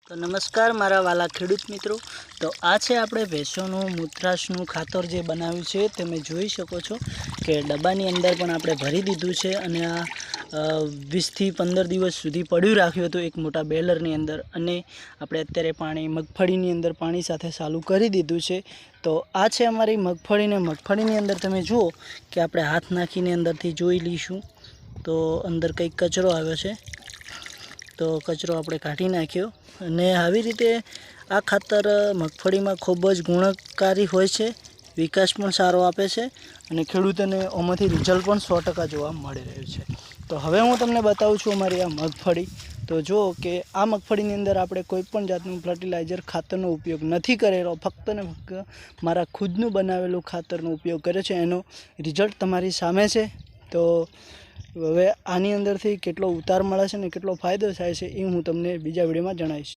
તો નમસ્કાર મારા વાલા ખેડૂત મિત્રો। તો આ છે આપણે ભેંસોનું મૂત્રાશનું ખાતર જે બનાવ્યું છે તમે જોઈ શકો છો કે ડબ્બાની અંદર પણ આપણે ભરી દીધું છે અને આ 20 થી 15 દિવસ સુધી પડ્યું રાખ્યું હતું એક મોટા બેલરની અંદર અને આપણે અત્યારે પાણી મગફળીની અંદર પાણી સાથે ચાલુ કરી દીધું છે। તો આ છે અમારી મગફળીને મગફળીની અંદર તમે જુઓ કે આપણે હાથ નાખીને અંદરથી જોઈ લઈશું તો અંદર કંઈક કચરો આવ્યો છે તો કચરો આપણે કાઢી નાખ્યો અને આવી રીતે આ ખાતર મગફળીમાં ખૂબ જ ગુણકારી હોય છે, વિકાસ પણ સારો આપે છે અને ખેડૂતોને આમાંથી રિઝલ્ટ પણ 100% જોવા મળી રહ્યું છે। તો હવે હું તમને બતાવું છું અમારી આ મગફળી। તો જો કે આ મગફળીની અંદર આપણે કોઈ પણ જાતનું ફર્ટિલાઇઝર ખાતરનો ઉપયોગ નથી કરેલો, ફક્ત ને ફક્ત મારા ખુદનું બનાવેલું ખાતરનો ઉપયોગ કર્યો છે। એનો રિઝલ્ટ તમારી સામે છે। તો હવે આની અંદરથી કેટલો ઉતાર મળે છે ને કેટલો ફાયદો થાય છે એ હું તમને બીજા વિડીયોમાં જણાવીશ।